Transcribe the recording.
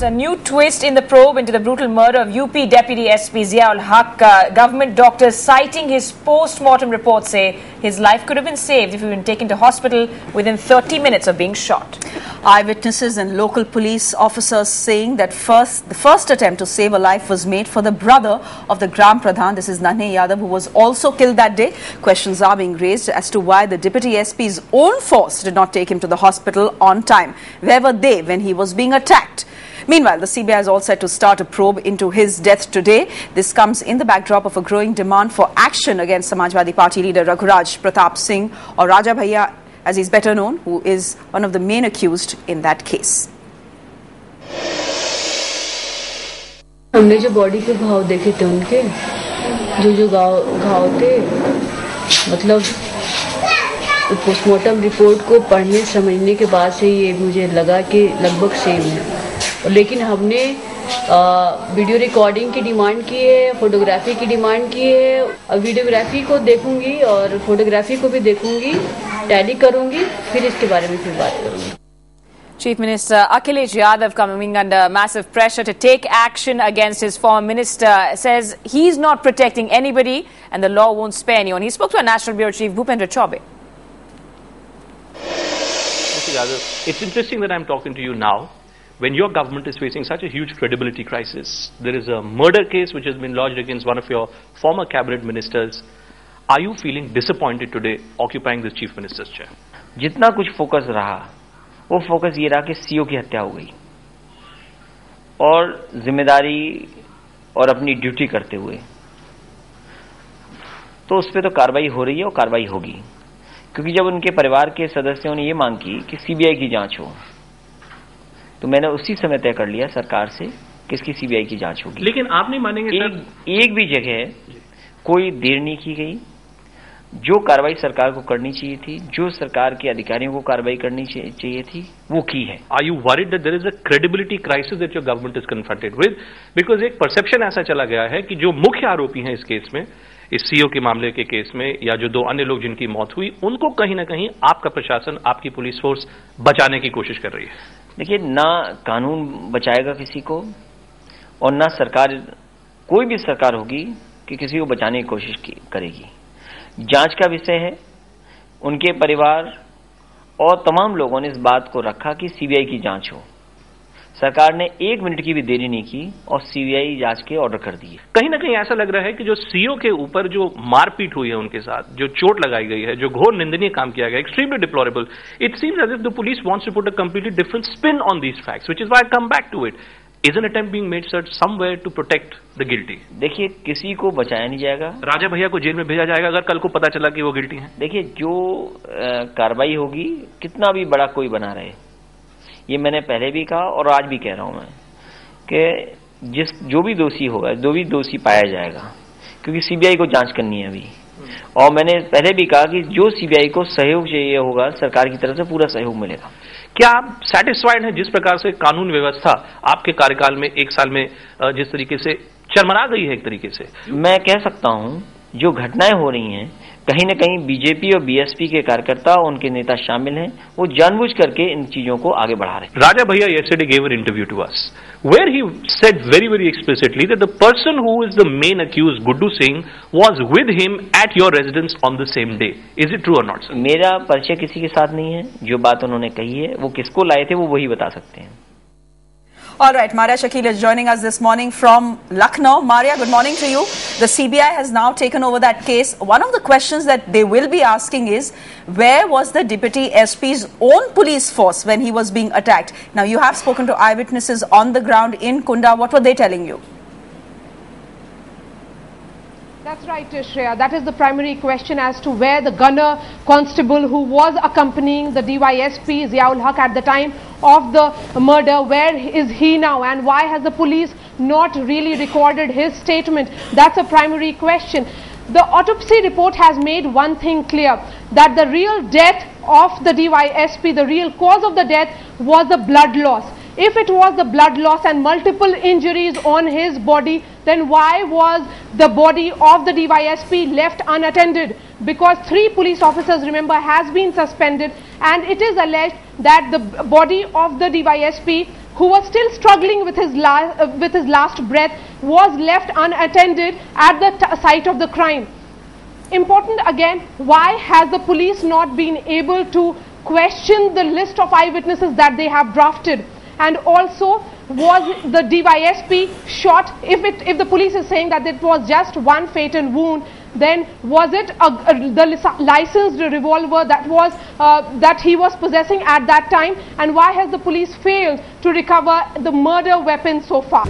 A new twist in the probe into the brutal murder of UP Deputy SP Ziaul Haq. Government doctors citing his post-mortem report say his life could have been saved if he had been taken to hospital within 30 minutes of being shot. Eyewitnesses and local police officers saying that the first attempt to save a life was made for the brother of the Gram Pradhan, this is Nanhe Yadav, who was also killed that day. Questions are being raised as to why the Deputy SP's own force did not take him to the hospital on time. Where were they when he was being attacked? Meanwhile, the CBI is all set to start a probe into his death today. This comes in the backdrop of a growing demand for action against Samajwadi Party leader Raghuraj Pratap Singh, or Raja Bhaiya as he's better known, who is one of the main accused in that case. हमने जो body के घाव देखे थे उनके जो घाव थे, मतलब पोस्टमार्टम रिपोर्ट को पढ़ने समझने के बाद से ये मुझे लगा कि लगभग सेम है। लेकिन हमने वीडियो रिकॉर्डिंग की डिमांड की है, फोटोग्राफी की डिमांड की है। अब वीडियोग्राफी को देखूंगी और फोटोग्राफी को भी देखूंगी, टैली करूंगी, फिर इसके बारे में फिर बात करूंगी। Chief Minister Akhilesh Yadav, coming under massive pressure to take action against his former minister, says he's not protecting anybody and the law won't spare anyone. He spoke to our National Bureau Chief Bhupendra Chaubey. Mr. Yadav, it's interesting that I'm talking to you now when your government is facing such a huge credibility crisis. There is a murder case which has been lodged against one of your former cabinet ministers. Are you feeling disappointed today occupying this Chief Minister's chair? जितना कुछ focus रहा वो focus ये रहा कि CO की हत्या हो गई और जिम्मेदारी और अपनी ड्यूटी करते हुए, तो उस पर तो कार्रवाई हो रही है और कार्रवाई होगी, क्योंकि जब उनके परिवार के सदस्यों ने ये मांग की कि सीबीआई की जांच हो तो मैंने उसी समय तय कर लिया सरकार से कि इसकी सीबीआई की जांच होगी। लेकिन आप नहीं मानेंगे एक भी जगह कोई देर नहीं की गई। जो कार्रवाई सरकार को करनी चाहिए थी, जो सरकार के अधिकारियों को कार्रवाई करनी चाहिए थी, वो की है। Are you worried that there is a credibility crisis that your government is confronted with? Because एक परसेप्शन ऐसा चला गया है कि जो मुख्य आरोपी हैं इस केस में, इस सीओ के मामले के केस में, या जो 2 अन्य लोग जिनकी मौत हुई, उनको कहीं ना कहीं आपका प्रशासन, आपकी पुलिस फोर्स बचाने की कोशिश कर रही है। देखिए, ना कानून बचाएगा किसी को और ना सरकार, कोई भी सरकार होगी कि किसी को बचाने की कोशिश करेगी। जांच का विषय है। उनके परिवार और तमाम लोगों ने इस बात को रखा कि सीबीआई की जांच हो। सरकार ने 1 मिनट की भी देरी नहीं की और सीबीआई जांच के ऑर्डर कर दिए। कहीं ना कहीं ऐसा लग रहा है कि जो सीओ के ऊपर जो मारपीट हुई है, उनके साथ जो चोट लगाई गई है, जो घोर निंदनीय काम किया गया, extremely deplorable, it seems as if the police wants to put a completely different spin on these facts, which is why I come back to it. Is an attempt being made, sir, somewhere to protect the guilty? देखिए, किसी को बचाया नहीं जाएगा। राजा भैया को jail में भेजा जाएगा अगर कल को पता चला कि वो गिल्टी हैं। देखिए, जो कार्रवाई होगी, कितना भी बड़ा कोई बना रहे, ये मैंने पहले भी कहा और आज भी कह रहा हूं मैं कि जो भी दोषी होगा, जो भी दोषी पाया जाएगा, क्योंकि सीबीआई को जांच करनी है अभी, और मैंने पहले भी कहा कि जो सीबीआई को सहयोग चाहिए होगा, सरकार की तरफ से पूरा सहयोग मिलेगा। क्या आप सेटिस्फाइड हैं जिस प्रकार से कानून व्यवस्था आपके कार्यकाल में 1 साल में जिस तरीके से चरमरा गई है? एक तरीके से मैं कह सकता हूं, जो घटनाएं हो रही हैं, कहीं न कहीं बीजेपी और बीएसपी के कार्यकर्ता और उनके नेता शामिल हैं, वो जानबूझ करके इन चीजों को आगे बढ़ा रहे हैं। Raja Bhaiya yesterday gave an interview to us where he said very, very explicitly that the person who is the main accused, Guddu Singh, was with him at your residence on the same day. Is it true or not, sir? मेरा परिचय किसी के साथ नहीं है। जो बात उन्होंने कही है, वो किसको लाए थे, वो वही बता सकते हैं। All right, Maria Shakil is joining us this morning from Lucknow. Maria, good morning to you. The CBI has now taken over that case. One of the questions that they will be asking is, where was the Deputy SP's own police force when he was being attacked? Now, you have spoken to eyewitnesses on the ground in Kunda. What were they telling you? That's right, Shreya. That is the primary question as to where the gunner constable who was accompanying the DYSP Ziaul Haq at the time of the murder, where is he now, and why has the police not really recorded his statement? That's a primary question. The autopsy report has made one thing clear, that the real death of the DYSP, the real cause of the death was the blood loss. If it was the blood loss and multiple injuries on his body, then why was the body of the DYSP left unattended? Because 3 police officers, remember, has been suspended, and it is alleged that the body of the DYSP who was still struggling with his last breath, was left unattended at the site of the crime. Important again, why has the police not been able to question the list of eyewitnesses that they have drafted? And also, was the DYSP shot? If the police is saying that it was just one fatal wound, then was it the licensed revolver that he was possessing at that time? And why has the police failed to recover the murder weapon so far?